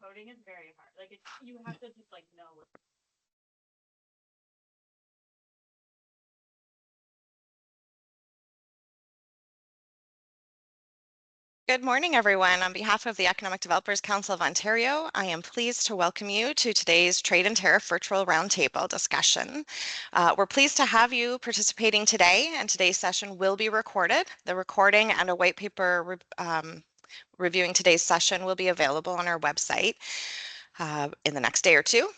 coding is very hard. Like you have to just like know. Good morning, everyone. On behalf of the Economic Developers Council of Ontario, I am pleased to welcome you to today's Trade and Tariff Virtual Roundtable discussion. We're pleased to have you participating today, and today's session will be recorded. The recording and a white paper reviewing today's session will be available on our website in the next day or two.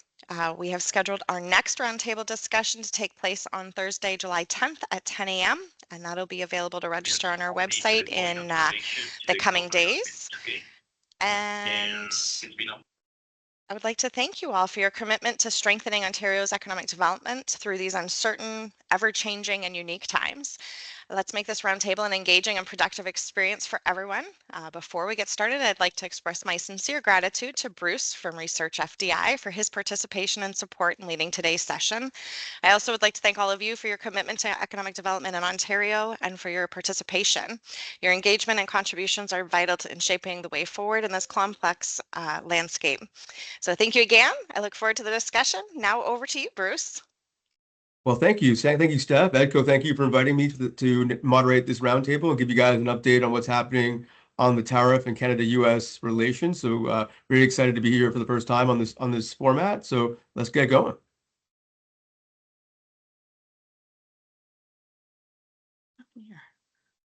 We have scheduled our next roundtable discussion to take place on Thursday, July 10th at 10 a.m. and that'll be available to register on our website in the coming days. And I would like to thank you all for your commitment to strengthening Ontario's economic development through these uncertain, ever-changing, and unique times. Let's make this roundtable an engaging and productive experience for everyone. Before we get started, I'd like to express my sincere gratitude to Bruce from Research FDI for his participation and support in leading today's session. I also would like to thank all of you for your commitment to economic development in Ontario and for your participation. Your engagement and contributions are vital in shaping the way forward in this complex landscape. So thank you again. I look forward to the discussion. Now over to you, Bruce. Well, thank you. Thank you, Steph. EDCO, thank you for inviting me to moderate this roundtable and give you guys an update on what's happening on the tariff and Canada-U.S. relations. So really excited to be here for the first time on this format. So let's get going.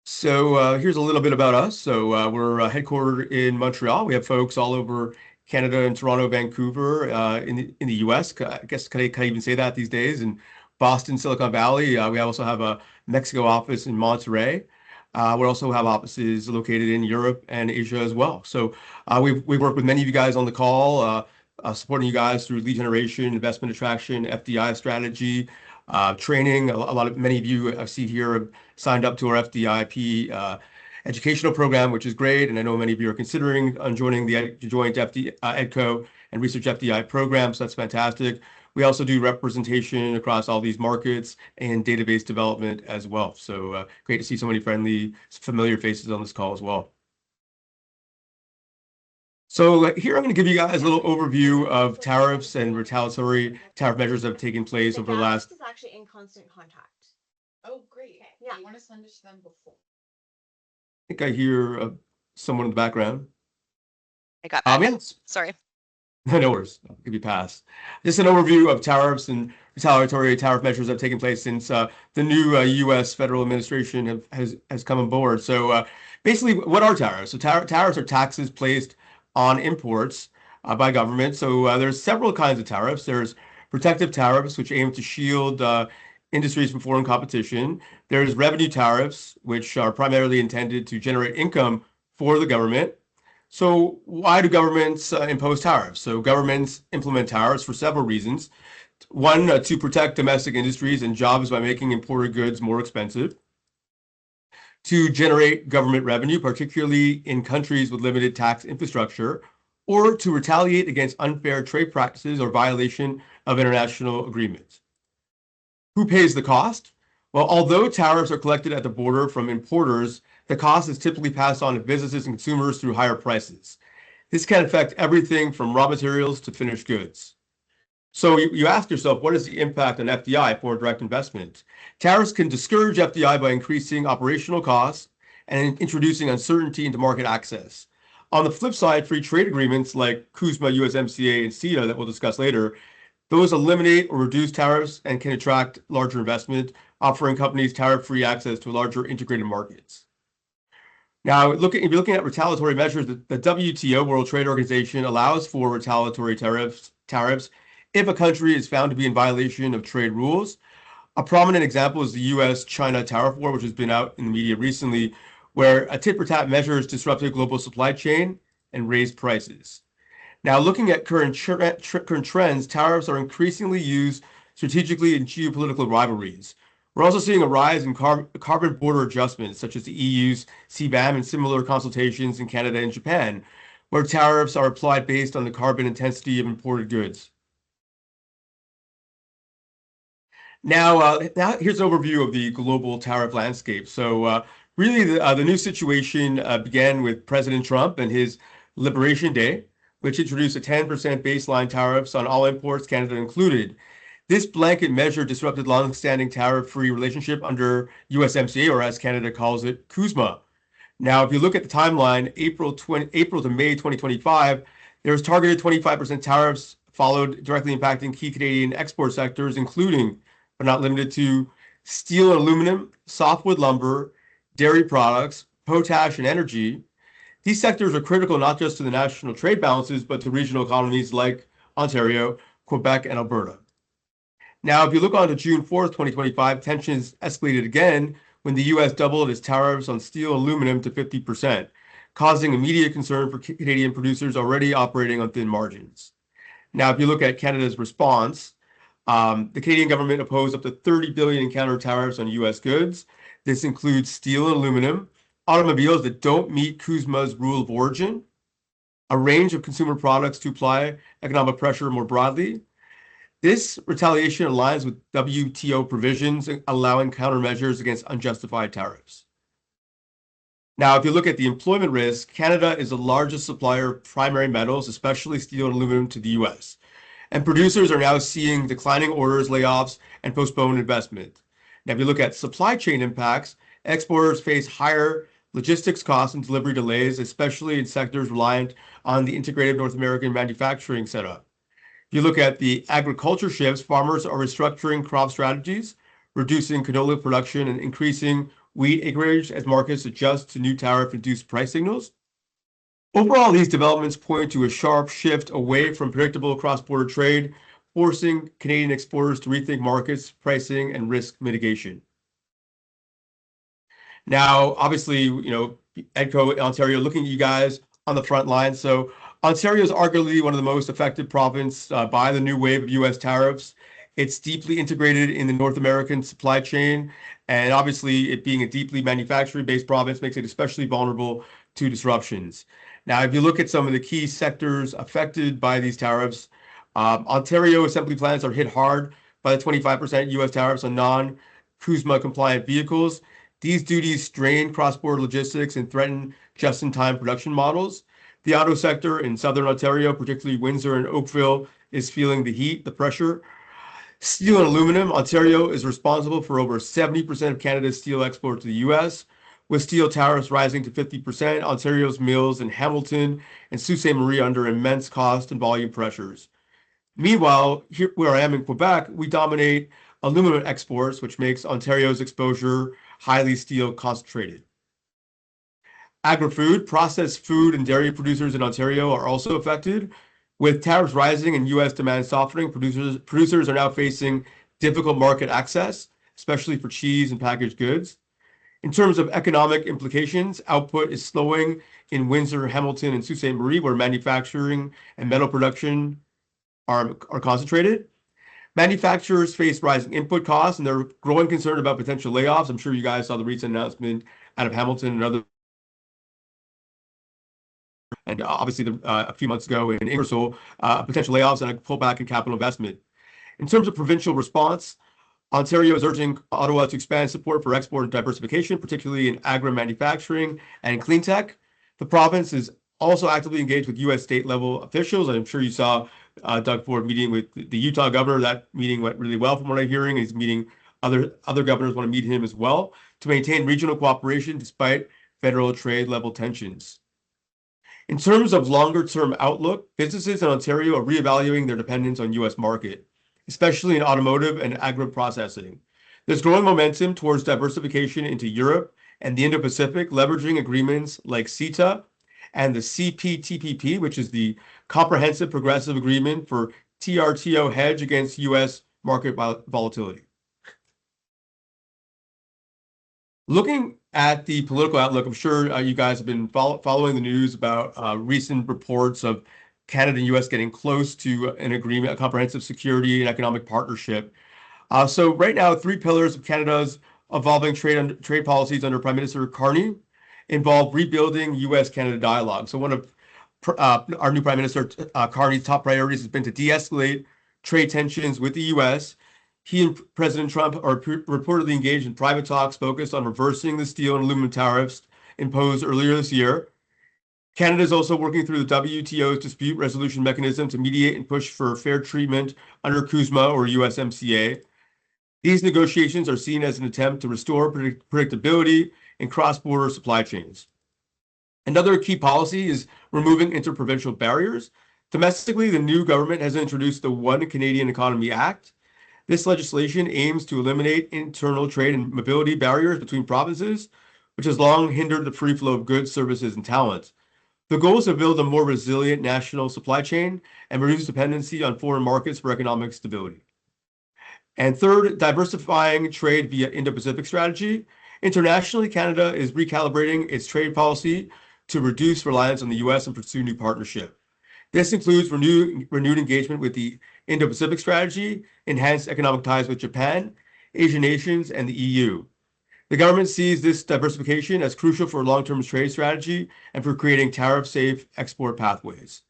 So here's a little bit about us. So we're headquartered in Montreal. We have folks all over Canada and Toronto, Vancouver, in the U.S. I guess can I even say that these days? And Boston, Silicon Valley. We also have a Mexico office in Monterrey. We also have offices located in Europe and Asia as well. So we've worked with many of you guys on the call, supporting you guys through lead generation, investment attraction, FDI strategy, training. Many of you I see here have signed up to our FDIP educational program, which is great. And I know many of you are considering joining the joint EDCO and Research FDI program. So that's fantastic. We also do representation across all these markets and database development as well. So great to see so many friendly, familiar faces on this call as well. So here I'm going to give you guys a little overview of tariffs and retaliatory tariff measures that have taken place over the last. Is actually in constant contact. Oh, great. Yeah. You want to send it to them before? I think I hear someone in the background. I got that. Yes. Sorry. No worries. I'll give you a pass. Just an overview of tariffs and retaliatory tariff measures that have taken place since the new U.S. federal administration has come on board. So basically, what are tariffs? So tariffs are taxes placed on imports by government. So there's several kinds of tariffs. There's protective tariffs, which aim to shield industries from foreign competition. There's revenue tariffs, which are primarily intended to generate income for the government. So why do governments impose tariffs? So governments implement tariffs for several reasons. One, to protect domestic industries and jobs by making imported goods more expensive. To generate government revenue, particularly in countries with limited tax infrastructure, or to retaliate against unfair trade practices or violation of international agreements. Who pays the cost? Well, although tariffs are collected at the border from importers, the cost is typically passed on to businesses and consumers through higher prices. This can affect everything from raw materials to finished goods. So you ask yourself, what is the impact on FDI, foreign direct investment? Tariffs can discourage FDI by increasing operational costs and introducing uncertainty into market access. On the flip side, free trade agreements like CUSMA, USMCA, and CETA that we'll discuss later, those eliminate or reduce tariffs and can attract larger investment, offering companies tariff-free access to larger integrated markets. Now, if you're looking at retaliatory measures, the WTO, World Trade Organization, allows for retaliatory tariffs if a country is found to be in violation of trade rules. A prominent example is the U.S.-China tariff war, which has been out in the media recently, where a tit-for-tat measures disrupted global supply chain and raised prices. Now, looking at current trends, tariffs are increasingly used strategically in geopolitical rivalries. We're also seeing a rise in carbon border adjustments, such as the EU's CBAM and similar consultations in Canada and Japan, where tariffs are applied based on the carbon intensity of imported goods. Now here's an overview of the global tariff landscape. So really, the new situation began with President Trump and his Liberation Day. which introduced a 10% baseline tariffs on all imports, Canada included. This blanket measure disrupted long-standing tariff-free relationship under USMCA, or as Canada calls it, CUSMA. Now, if you look at the timeline, April to May 2025, there was targeted 25% tariffs followed, directly impacting key Canadian export sectors, including, but not limited to, steel and aluminum, softwood lumber, dairy products, potash, and energy. These sectors are critical not just to the national trade balances, but to regional economies like Ontario, Quebec, and Alberta. Now, if you look on to June 4th, 2025, tensions escalated again when the U.S. doubled its tariffs on steel and aluminum to 50%, causing immediate concern for Canadian producers already operating on thin margins. Now, if you look at Canada's response, the Canadian government imposed up to $30 billion in counter tariffs on U.S. goods. This includes steel and aluminum, automobiles that don't meet CUSMA's rule of origin, a range of consumer products to apply economic pressure more broadly. This retaliation aligns with WTO provisions allowing countermeasures against unjustified tariffs. Now, if you look at the employment risk, Canada is the largest supplier of primary metals, especially steel and aluminum, to the U.S. And producers are now seeing declining orders, layoffs, and postponed investment. Now, if you look at supply chain impacts, exporters face higher logistics costs and delivery delays, especially in sectors reliant on the integrated North American manufacturing setup. If you look at the agriculture shifts, farmers are restructuring crop strategies, reducing canola production, and increasing wheat acreage as markets adjust to new tariff-induced price signals. Overall, these developments point to a sharp shift away from predictable cross-border trade, forcing Canadian exporters to rethink markets, pricing, and risk mitigation. Now, obviously, EDCO, Ontario, looking at you guys on the front line. So Ontario is arguably one of the most affected provinces by the new wave of U.S. tariffs. It's deeply integrated in the North American supply chain, and obviously, it being a deeply manufacturing-based province makes it especially vulnerable to disruptions. Now, if you look at some of the key sectors affected by these tariffs, Ontario assembly plants are hit hard by the 25% U.S. tariffs on non-CUSMA compliant vehicles. These duties strain cross-border logistics and threaten just-in-time production models. The auto sector in Southern Ontario, particularly Windsor and Oakville, is feeling the heat, the pressure. Steel and aluminum, Ontario is responsible for over 70% of Canada's steel export to the U.S. With steel tariffs rising to 50%, Ontario's mills in Hamilton and Sault Ste. Marie under immense cost and volume pressures. Meanwhile, here where I am in Quebec, we dominate aluminum exports, which makes Ontario's exposure highly steel concentrated. Agri-food, processed food and dairy producers in Ontario are also affected. With tariffs rising and U.S. demand softening, producers are now facing difficult market access, especially for cheese and packaged goods. In terms of economic implications, output is slowing in Windsor, Hamilton, and Sault Ste. Marie, where manufacturing and metal production are concentrated. Manufacturers face rising input costs, and they're growing concern about potential layoffs. I'm sure you guys saw the recent announcement out of Hamilton and other. And obviously, a few months ago in Ingersoll, potential layoffs and a pullback in capital investment. In terms of provincial response, Ontario is urging Ottawa to expand support for export diversification, particularly in agri-manufacturing and clean tech. The province is also actively engaged with U.S. state-level officials. I'm sure you saw Doug Ford meeting with the Utah governor. That meeting went really well from what I'm hearing. He's meeting other governors want to meet him as well to maintain regional cooperation despite federal trade-level tensions. In terms of longer-term outlook, businesses in Ontario are reevaluating their dependence on U.S. market, especially in automotive and agri-processing. There's growing momentum towards diversification into Europe and the Indo-Pacific, leveraging agreements like CETA and the CPTPP, which is the Comprehensive Progressive Agreement for TRTO hedge against U.S. market volatility. Looking at the political outlook, I'm sure you guys have been following the news about recent reports of Canada and U.S. getting close to an agreement, a comprehensive security and economic partnership. So right now, 3 pillars of Canada's evolving trade policies under Prime Minister Carney involve rebuilding U.S.-Canada dialogue. So one of our new Prime Minister Carney's top priorities has been to de-escalate trade tensions with the U.S. He and President Trump are reportedly engaged in private talks focused on reversing the steel and aluminum tariffs imposed earlier this year. Canada is also working through the WTO's dispute resolution mechanism to mediate and push for fair treatment under CUSMA or USMCA. These negotiations are seen as an attempt to restore predictability in cross-border supply chains. Another key policy is removing interprovincial barriers. Domestically, the new government has introduced the One Canadian Economy Act. This legislation aims to eliminate internal trade and mobility barriers between provinces, which has long hindered the free flow of goods, services, and talent. The goal is to build a more resilient national supply chain and reduce dependency on foreign markets for economic stability. And third, diversifying trade via Indo-Pacific strategy. Internationally, Canada is recalibrating its trade policy to reduce reliance on the US and pursue new partnership. This includes renewed engagement with the Indo-Pacific strategy, enhanced economic ties with Japan, Asian nations, and the EU. The government sees this diversification as crucial for long-term trade strategy and for creating tariff-safe export pathways.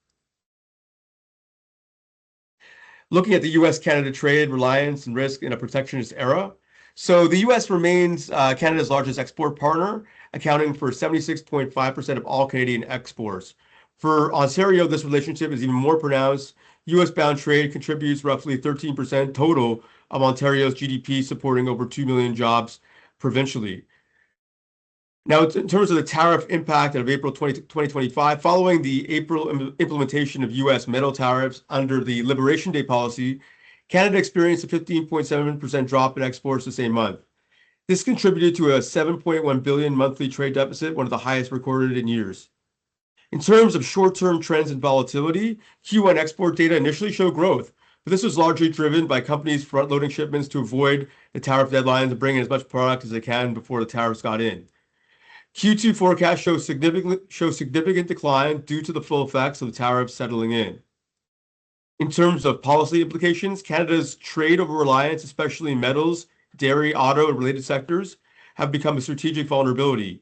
Looking at the US-Canada trade, reliance, and risk in a protectionist era. So the US remains Canada's largest export partner, accounting for 76.5% of all Canadian exports. For Ontario, this relationship is even more pronounced. US-bound trade contributes roughly 13% total of Ontario's GDP, supporting over 2 million jobs provincially. Now, in terms of the tariff impact of April 2025, following the April implementation of US metal tariffs under the Liberation Day policy, Canada experienced a 15.7% drop in exports the same month. This contributed to a 7.1 billion monthly trade deficit, one of the highest recorded in years. In terms of short-term trends and volatility, Q1 export data initially showed growth, but this was largely driven by companies front-loading shipments to avoid the tariff deadlines and bring in as much product as they can before the tariffs got in. Q2 forecast shows significant decline due to the full effects of the tariffs settling in. In terms of policy implications, Canada's trade over reliance, especially in metals, dairy, auto, and related sectors, have become a strategic vulnerability.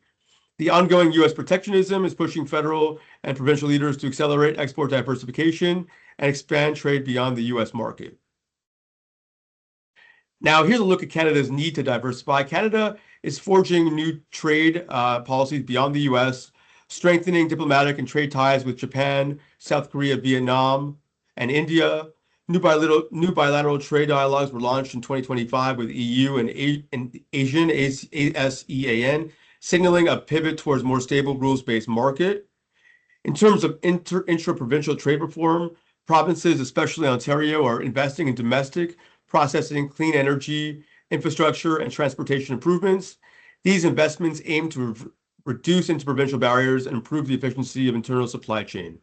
The ongoing US protectionism is pushing federal and provincial leaders to accelerate export diversification and expand trade beyond the US market. Now, here's a look at Canada's need to diversify. Canada is forging new trade policies beyond the US, strengthening diplomatic and trade ties with Japan, South Korea, Vietnam, and India. New bilateral trade dialogues were launched in 2025 with EU and Asian, ASEAN, signaling a pivot towards more stable rules-based market. In terms of intra-provincial trade reform, provinces, especially Ontario, are investing in domestic processing, clean energy, infrastructure, and transportation improvements. These investments aim to reduce interprovincial barriers and improve the efficiency of internal supply chain.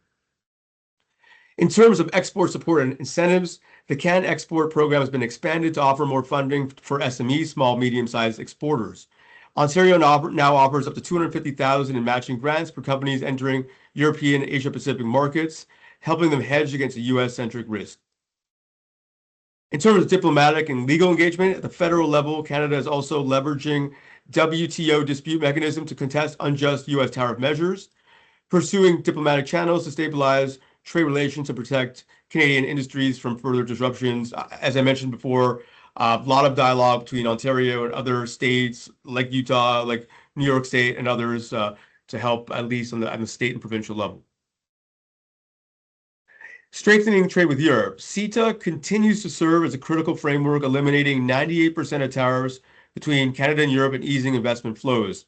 In terms of export support and incentives, the CAN Export program has been expanded to offer more funding for SMEs, small, medium-sized exporters. Ontario now offers up to $250,000 in matching grants for companies entering European and Asia-Pacific markets, helping them hedge against a US-centric risk. In terms of diplomatic and legal engagement, at the federal level, Canada is also leveraging WTO dispute mechanism to contest unjust US tariff measures, pursuing diplomatic channels to stabilize trade relations and protect Canadian industries from further disruptions. As I mentioned before, a lot of dialogue between Ontario and other states like Utah, like New York State, and others to help at least on the state and provincial level. Strengthening trade with Europe. CETA continues to serve as a critical framework, eliminating 98% of tariffs between Canada and Europe and easing investment flows.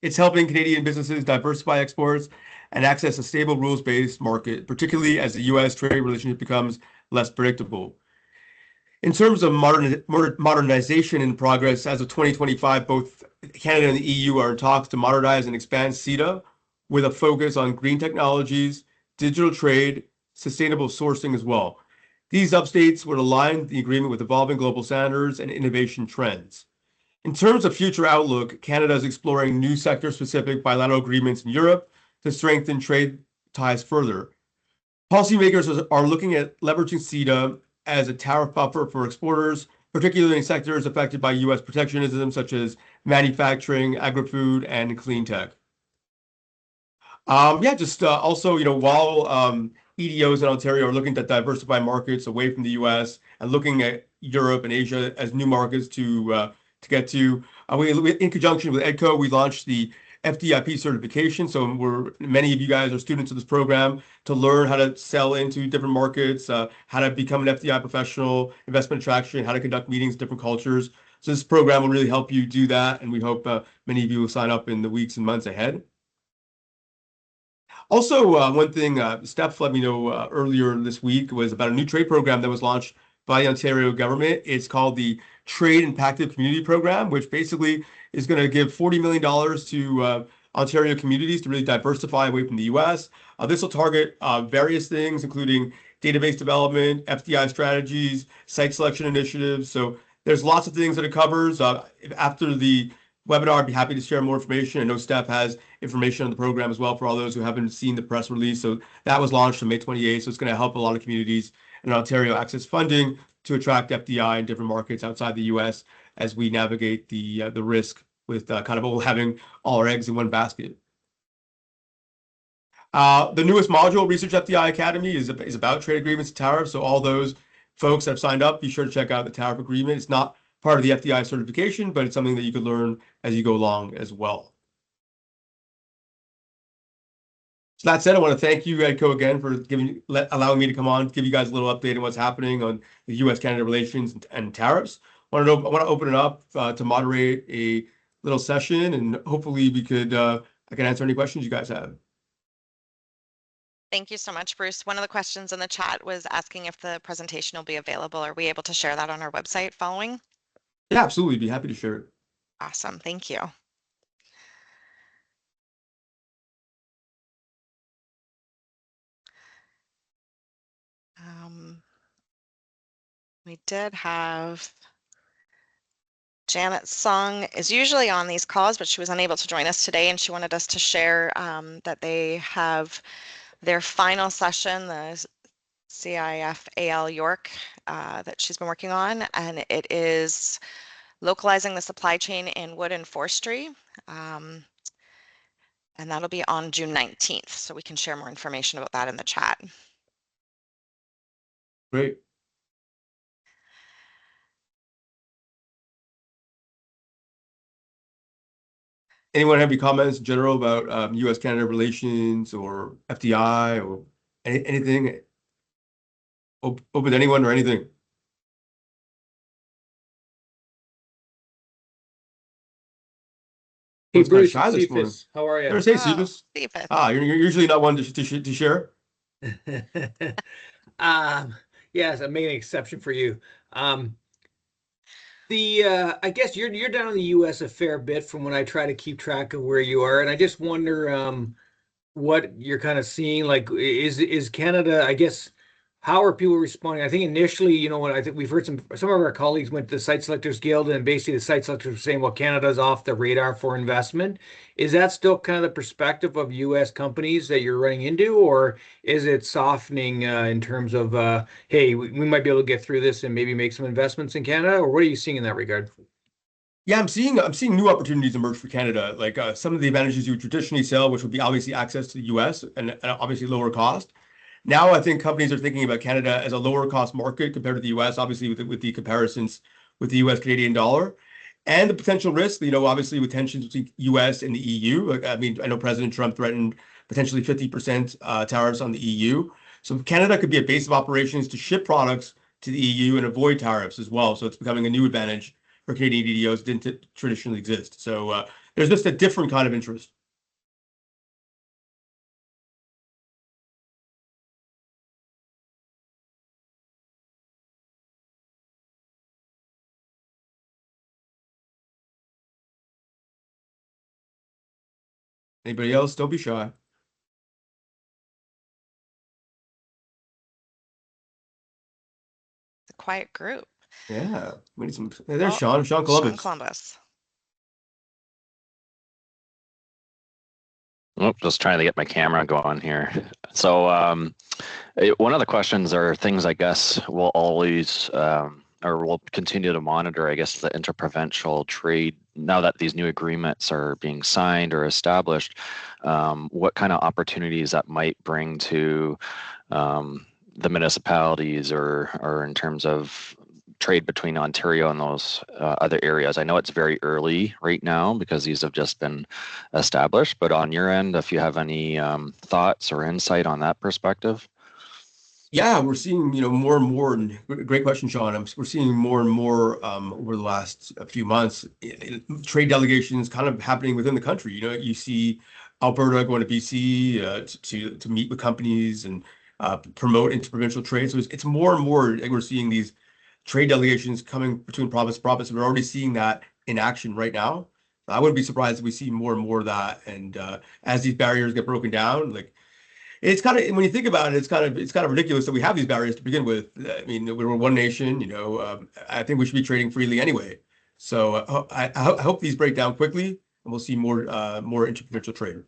It's helping Canadian businesses diversify exports and access a stable rules-based market, particularly as the US trade relationship becomes less predictable. In terms of modernization in progress, as of 2025, both Canada and the EU are in talks to modernize and expand CETA with a focus on green technologies, digital trade, sustainable sourcing as well. These updates would align the agreement with evolving global standards and innovation trends. In terms of future outlook, Canada is exploring new sector-specific bilateral agreements in Europe to strengthen trade ties further. Policymakers are looking at leveraging CETA as a tariff buffer for exporters, particularly in sectors affected by US protectionism, such as manufacturing, agri-food, and clean tech. Also, while EDOs in Ontario are looking to diversify markets away from the US and looking at Europe and Asia as new markets to get to, in conjunction with EDCO, we launched the FDIP certification. So many of you guys are students of this program to learn how to sell into different markets, how to become an FDI professional, investment attraction, how to conduct meetings in different cultures. So this program will really help you do that, and we hope many of you will sign up in the weeks and months ahead. Also, one thing Steph let me know earlier this week was about a new trade program that was launched by the Ontario government. It's called the Trade Impacted Community Program, which basically is going to give $40 million to Ontario communities to really diversify away from the US. This will target various things, including database development, FDI strategies, site selection initiatives. So there's lots of things that it covers. After the webinar, I'd be happy to share more information. I know Steph has information on the program as well for all those who haven't seen the press release. So that was launched on May 28th. So it's going to help a lot of communities in Ontario access funding to attract FDI in different markets outside the US as we navigate the risk with kind of all having all our eggs in one basket. The newest module, Research FDI Academy, is about trade agreements and tariffs. So all those folks that have signed up, be sure to check out the tariff agreement. It's not part of the FDI certification, but it's something that you could learn as you go along as well. So that said, I want to thank you, EDCO, again for allowing me to come on, give you guys a little update on what's happening on the U.S.-Canada relations and tariffs. I want to open it up to moderate a little session, and hopefully we could I can answer any questions you guys have. Thank you so much, Bruce. One of the questions in the chat was asking if the presentation will be available. Are we able to share that on our website following? Yeah, absolutely. Be happy to share it. Awesome. Thank you. We did have Janet Sung is usually on these calls, but she was unable to join us today, and she wanted us to share that they have their final session, the CIF-AL York, that she's been working on, and it is localizing the supply chain in wood and forestry. And that'll be on June 19th, so we can share more information about that in the chat. Great. Anyone have any comments in general about U.S.-Canada relations or FDI or anything? Open to anyone or anything? Hey, It's kind of Bruce, shy this morning. Cephas, how are you? There's hey, Oh, Cephas. Cephas. You're usually not one to share. Yes, I made an exception for you. I guess you're down in the U.S. a fair bit from when I try to keep track of where you are, and I just wonder what you're kind of seeing. Like, is Canada? I guess how are people responding? I think initially, you know what, I think we've heard some of our colleagues went to the Site Selectors Guild, and basically the site selectors were saying, well, Canada's off the radar for investment. Is that still kind of the perspective of U.S. companies that you're running into, or is it softening in terms of, hey, we might be able to get through this and maybe make some investments in Canada, or what are you seeing in that regard? Yeah, I'm seeing new opportunities emerge for Canada. Like some of the advantages you would traditionally sell, which would be obviously access to the U.S. and obviously lower cost. Now I think companies are thinking about Canada as a lower cost market compared to the US, obviously with the comparisons with the US Canadian dollar and the potential risk, obviously with tensions between US and the EU. I mean, I know President Trump threatened potentially 50% tariffs on the EU. So Canada could be a base of operations to ship products to the EU and avoid tariffs as well. So it's becoming a new advantage for Canadian EDOs that didn't traditionally exist. So there's just a different kind of interest. Anybody else? Don't be shy. It's a quiet group. Yeah, we need some. There's Oh, Sean Columbus. Sean Columbus. Oh, just trying to get my camera going here. So one of the questions or things I guess we'll always or we'll continue to monitor, I guess, the interprovincial trade now that these new agreements are being signed or established, what kind of opportunities that might bring to the municipalities or in terms of trade between Ontario and those other areas? I know it's very early right now because these have just been established, but on your end, if you have any thoughts or insight on that perspective? Yeah, we're seeing, more and more, and great question, Sean. We're seeing more and more over the last few months, trade delegations kind of happening within the country. You see Alberta going to BC to meet with companies and promote interprovincial trade. So it's more and more like we're seeing these trade delegations coming between province to province. We're already seeing that in action right now. I wouldn't be surprised if we see more and more of that. And as these barriers get broken down, like it's kind of when you think about it, it's kind of ridiculous that we have these barriers to begin with. I mean, we were one nation, I think we should be trading freely anyway. So I hope these break down quickly, and we'll see more interprovincial trade.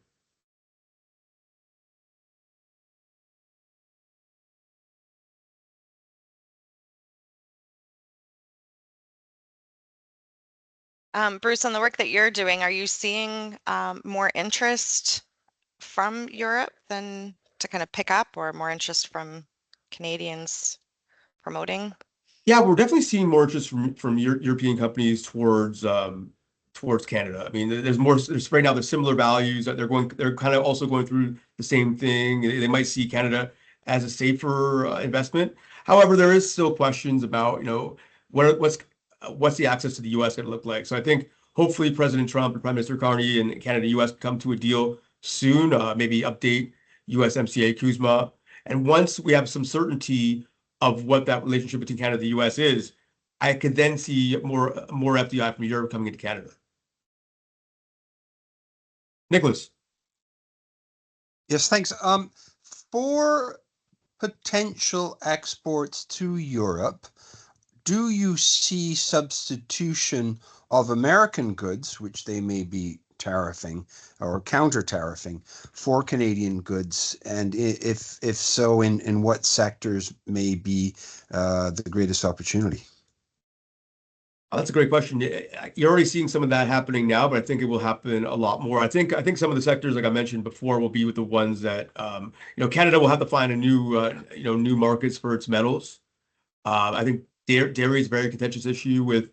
Bruce, on the work that you're doing, are you seeing more interest from Europe than to kind of pick up, or more interest from Canadians promoting? Yeah, we're definitely seeing more interest from European companies towards Canada. I mean, there's more. There's right now there's similar values that They're kind of also going through the same thing. They might see Canada as a safer investment. However, there is still questions about what's the access to the U.S. going to look like. So I think hopefully President Trump and Prime Minister Carney and Canada U.S. come to a deal soon. Maybe update USMCA CUSMA, and once we have some certainty of what that relationship between Canada and the US is, I could then see more FDI from Europe coming into Canada. Nicholas. Yes, thanks. For potential exports to Europe, do you see substitution of American goods, which they may be tariffing or counter tariffing, for Canadian goods? And if so, in what sectors may be the greatest opportunity? Oh, that's a great question. You're already seeing some of that happening now, but I think it will happen a lot more. I think some of the sectors, like I mentioned before, will be with the ones that Canada will have to find a new markets for its metals. I think dairy is a very contentious issue with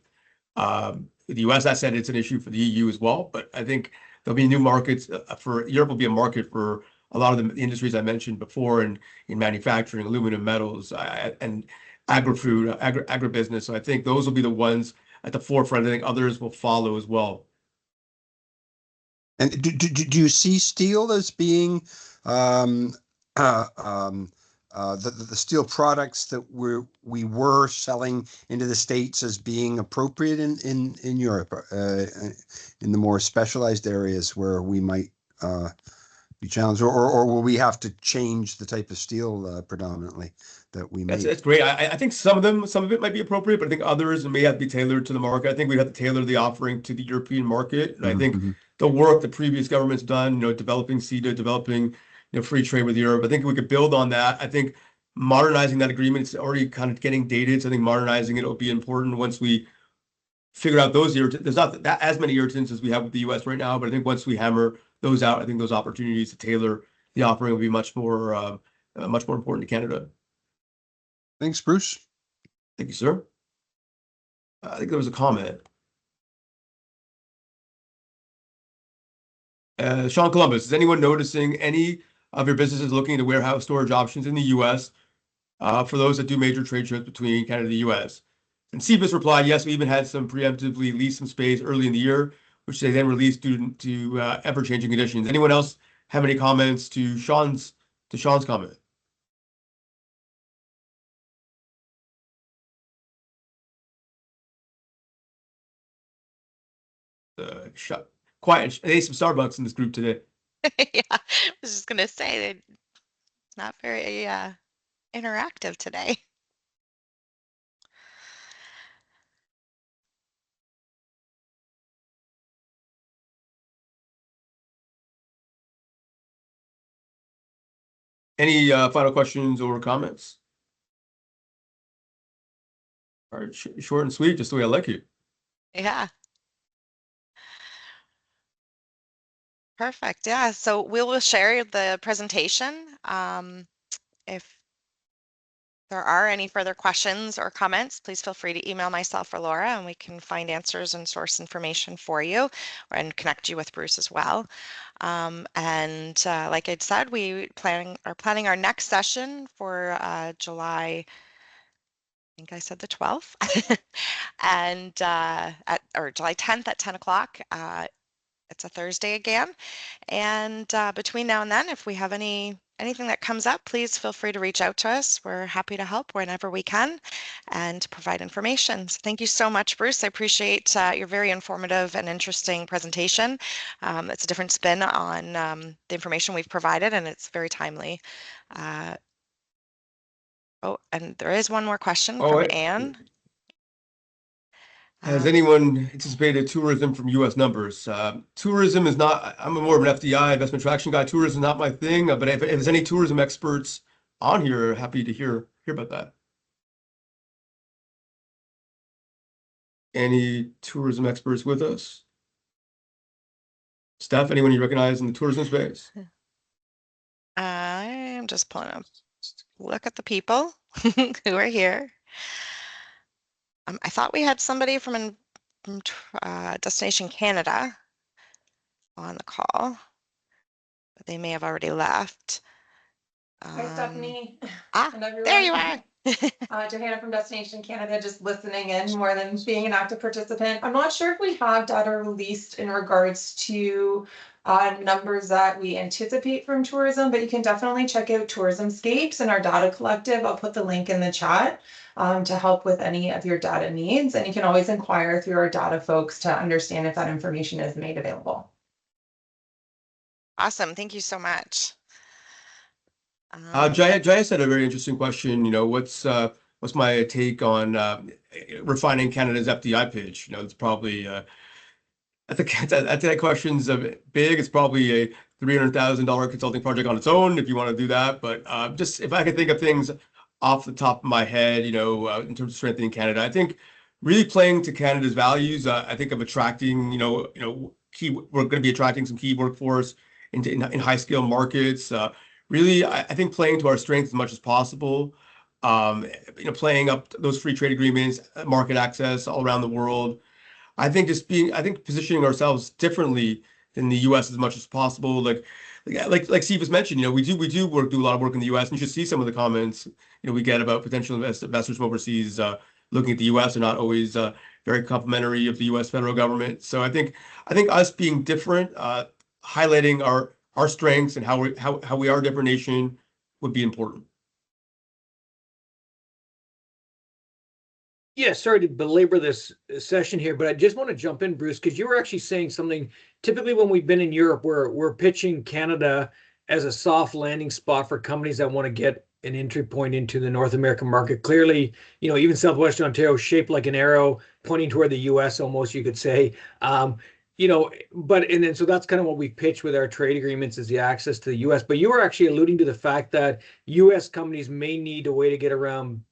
the US. I said it's an issue for the EU as well, but I think there'll be new markets for Europe. Will be a market for a lot of the industries I mentioned before in manufacturing, aluminum, metals, and agribusiness. So I think those will be the ones at the forefront. I think others will follow as well. And do you see steel as being the steel products that we were selling into the States as being appropriate in Europe, in the more specialized areas where we might be challenged, or will we have to change the type of steel predominantly that we make? That's great. I think some of it might be appropriate, but I think others may have to be tailored to the market. I think we'd have to tailor the offering to the European market. And I think the work the previous government's done, developing CETA, developing free trade with Europe, I think we could build on that. I think modernizing that agreement, it's already kind of getting dated. So I think modernizing it will be important once we figure out those irritants. There's not that as many irritants as we have with the US right now, but I think once we hammer those out, I think those opportunities to tailor the offering will be much more important to Canada. Thanks, Bruce. Thank you, sir. I think there was a comment. Sean Columbus, is anyone noticing any of your businesses looking into warehouse storage options in the US for those that do major trade trips between Canada and the US? And CBIS replied, yes, we even had some preemptively lease some space early in the year, which they then released due to ever-changing conditions. Anyone else have any comments to Sean's comment? Quiet. They ate some Starbucks in this group today. Yeah, I was just gonna say they're not very interactive today. Any final questions or comments? All right, short and sweet, just the way I like you. Yeah. Perfect. Yeah. So we will share the presentation. If there are any further questions or comments, please feel free to email myself or Laura, and we can find answers and source information for you and connect you with Bruce as well. Like I said, we are planning our next session for July, I think I said the 12th, and or July 10th at 10 o'clock. It's a Thursday again. And between now and then, if we have anything that comes up, please feel free to reach out to us. We're happy to help whenever we can and to provide information. So thank you so much, Bruce. I appreciate your very informative and interesting presentation. It's a different spin on the information we've provided, and it's very timely. And there is one more question from Anne. Has anyone anticipated tourism from U.S. numbers? Tourism is not, I'm more of an FDI, investment traction guy. Tourism is not my thing, but if there's any tourism experts on here, happy to hear about that. Any tourism experts with us? Steph, anyone you recognize in the tourism space? I am just pulling up. Look at the people who are here. I thought we had somebody from Destination Canada on the call, but they may have already left. Hi, Stephanie. And everyone. There you are. Johanna from Destination Canada, just listening in more than being an active participant. I'm not sure if we have data released in regards to numbers that we anticipate from tourism, but you can definitely check out Tourismscapes and our data collective. I'll put the link in the chat to help with any of your data needs. And you can always inquire through our data folks to understand if that information is made available. Awesome. Thank you so much. Jaya said a very interesting question. You know, what's my take on refining Canada's FDI pitch? You know, it's probably I think that question's big. It's probably a $300,000 consulting project on its own if you want to do that. But just if I could think of things off the top of my head, you know, in terms of strengthening Canada, I think really playing to Canada's values. I think of attracting, we're going to be attracting some key workforce in high scale markets. Really, I think playing to our strengths as much as possible. Playing up those free trade agreements, market access all around the world. I think positioning ourselves differently than the U.S. as much as possible. Like Steve was mentioned, we do a lot of work in the U.S. and you should see some of the comments we get about potential investors from overseas looking at the U.S. are not always very complimentary of the U.S. federal government. So I think us being different, highlighting our strengths and how we are a different nation would be important. Yeah, sorry to belabor this session here, but I just want to jump in, Bruce, because you were actually saying something. Typically, when we've been in Europe, we're pitching Canada as a soft landing spot for companies that want to get an entry point into the North American market. Clearly, even Southwestern Ontario shaped like an arrow pointing toward the U.S. almost, you could say. So that's kind of what we pitch with our trade agreements is the access to the U.S. But you were actually alluding to the fact that U.S. companies may need a way to get around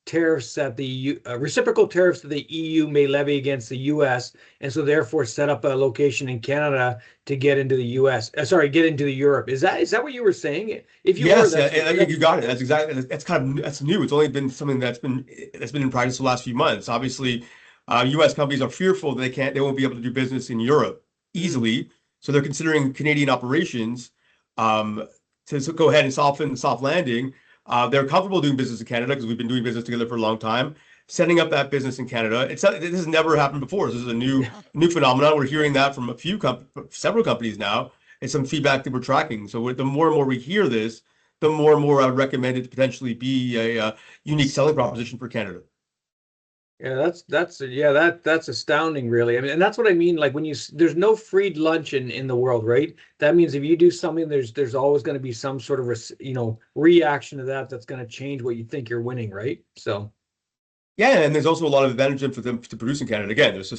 tariffs that the reciprocal tariffs that the EU may levy against the US, and so therefore set up a location in Canada to get into the US. Get into Europe. Is that what you were saying? If you yes, were, you got it. That's new. It's only been something that's been in practice the last few months. Obviously, US companies are fearful they won't be able to do business in Europe easily, so they're considering Canadian operations to go ahead and soften the soft landing. They're comfortable doing business in Canada because we've been doing business together for a long time. Setting up that business in Canada, this has never happened before. This is a new phenomenon. We're hearing that from several companies now. It's some feedback that we're tracking. So the more and more we hear this, the more and more I would recommend it to potentially be a unique selling proposition for Canada. Yeah, that's astounding, really. I mean, and that's what I mean. Like there's no free lunch in the world, right? That means if you do something, there's always going to be some sort of reaction to that's going to change what you think you're winning, right? So. Yeah, and there's also a lot of advantage for them to produce in Canada. Again, it's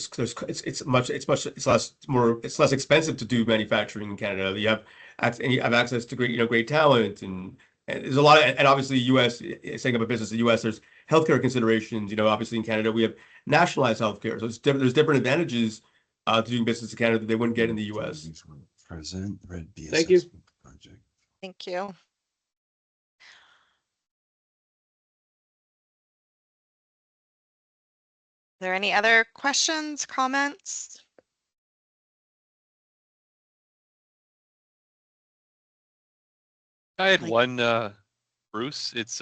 less expensive to do manufacturing in Canada. You have access to great talent and there's a lot of, and obviously U.S. setting up a business in the U.S. there's healthcare considerations. Obviously in Canada we have nationalized healthcare, so there's different advantages to doing business in Canada that they wouldn't get in the U.S. Thank you. Thank you. there any other questions, comments? I had Like- one, Bruce. It's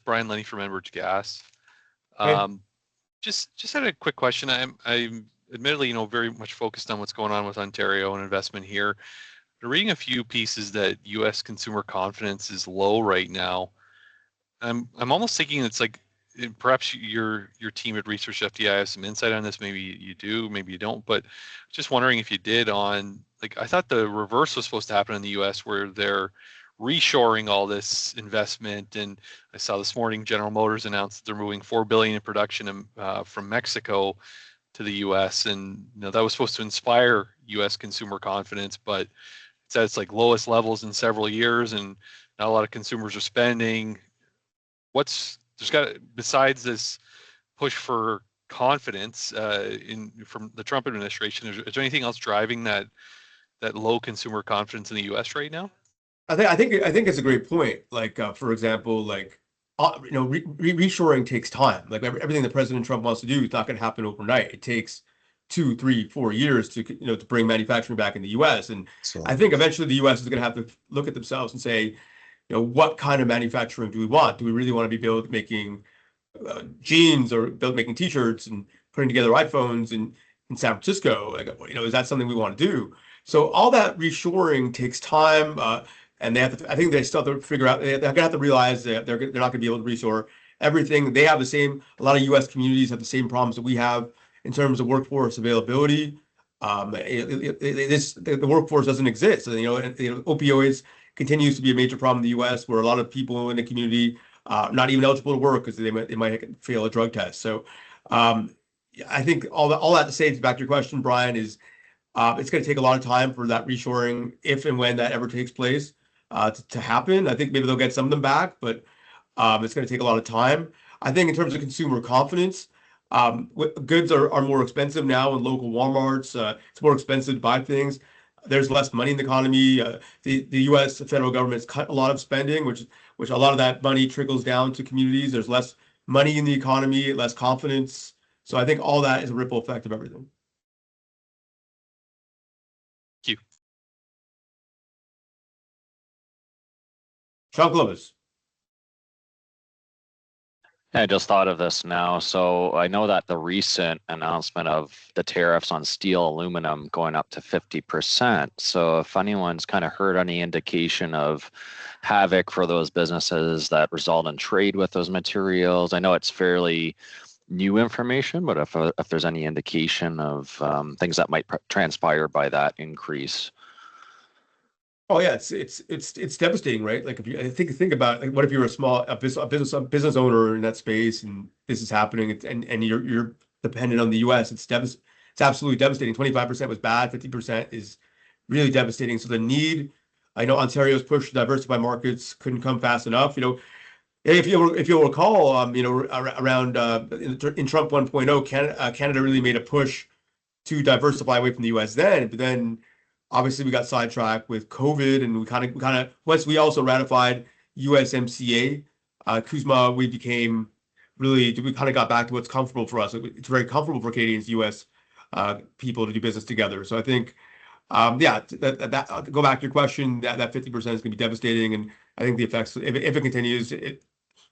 Brian Lenny from Enbridge Gas. Okay. Just had a quick question. I'm admittedly, very much focused on what's going on with Ontario and investment here. Reading a few pieces that U.S. consumer confidence is low right now. I'm almost thinking it's like perhaps your team at Research FDI has some insight on this. Maybe you do, maybe you don't. But just wondering if you did on like I thought the reverse was supposed to happen in the U.S. where they're reshoring all this investment. And I saw this morning General Motors announced that they're moving $4 billion in production from Mexico to the U.S. And that was supposed to inspire U.S. consumer confidence, but it's at its like lowest levels in several years, and not a lot of consumers are spending. Besides this push for confidence from the Trump administration, is there anything else driving that low consumer confidence in the U.S. right now? I think it's a great point. Like for example, like reshoring takes time. Like everything that President Trump wants to do is not going to happen overnight. It takes 2, 3, 4 years to to bring manufacturing back in the U.S. And So I think eventually the U.S. is going to have to look at themselves and say, what kind of manufacturing do we want? Do we really want to be making jeans or making T-shirts and putting together iPhones in San Francisco? Like, is that something we want to do? So all that reshoring takes time, and they have to. I think they still have to figure out. They're gonna have to realize that they're not gonna be able to reshore everything. They have the same. A lot of U.S. communities have the same problems that we have in terms of workforce availability. The workforce doesn't exist. So, opioids continues to be a major problem in the U.S. where a lot of people in the community not even eligible to work because they might fail a drug test. So I think all that to say, back to your question, Brian, is it's going to take a lot of time for that reshoring, if and when that ever takes place, to happen. I think maybe they'll get some of them back, but it's going to take a lot of time. I think in terms of consumer confidence, goods are more expensive now in local Walmarts. It's more expensive to buy things. There's less money in the economy. The U.S. federal government's cut a lot of spending, which a lot of that money trickles down to communities. There's less money in the economy, less confidence. So I think all that is a ripple effect of everything. Thank you. Sean Clovis. I just thought of this now. So I know that the recent announcement of the tariffs on steel, aluminum going up to 50%. So if anyone's kind of heard any indication of havoc for those businesses that result in trade with those materials, I know it's fairly new information, but if there's any indication of things that might transpire by that increase. Oh yeah, it's devastating, right? Like if you think about like, what if you're a business owner in that space and this is happening and you're dependent on the U.S. It's absolutely devastating. 25% was bad, 50% is really devastating. So the need, I know Ontario's push to diversify markets couldn't come fast enough. If you'll recall, around in Trump 1.0, Canada really made a push to diversify away from the U.S. then, but then obviously we got sidetracked with COVID, and we kind of once we also ratified USMCA, CUSMA, we kind of got back to what's comfortable for us. It's very comfortable for Canadians, U.S. People to do business together. So I think, that go back to your question, that 50% is going to be devastating, and I think the effects, if it continues,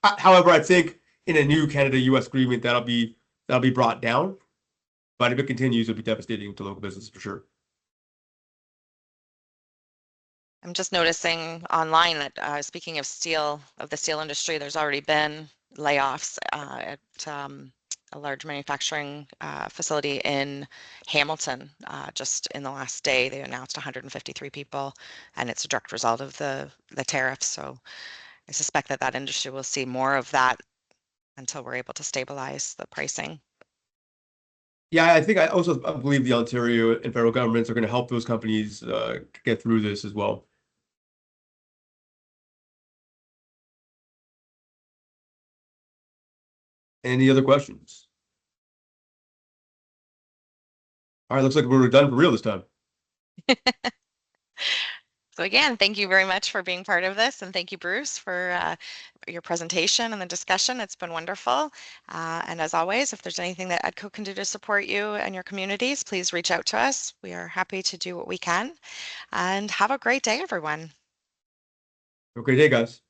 however, I think in a new Canada-U.S. agreement that'll be brought down, but if it continues, it'll be devastating to local business for sure. I'm just noticing online that speaking of the steel industry, there's already been layoffs at a large manufacturing facility in Hamilton. Just in the last day, they announced 153 people, and it's a direct result of the tariffs. So I suspect that industry will see more of that until we're able to stabilize the pricing. Yeah, I believe the Ontario and federal governments are going to help those companies get through this as well. Any other questions? All right, looks like we're done for real this time. So again, thank you very much for being part of this, and thank you, Bruce, for your presentation and the discussion. It's been wonderful. And as always, if there's anything that EDCO can do to support you and your communities, please reach out to us. We are happy to do what we can. And have a great day, everyone. Have a great day, guys.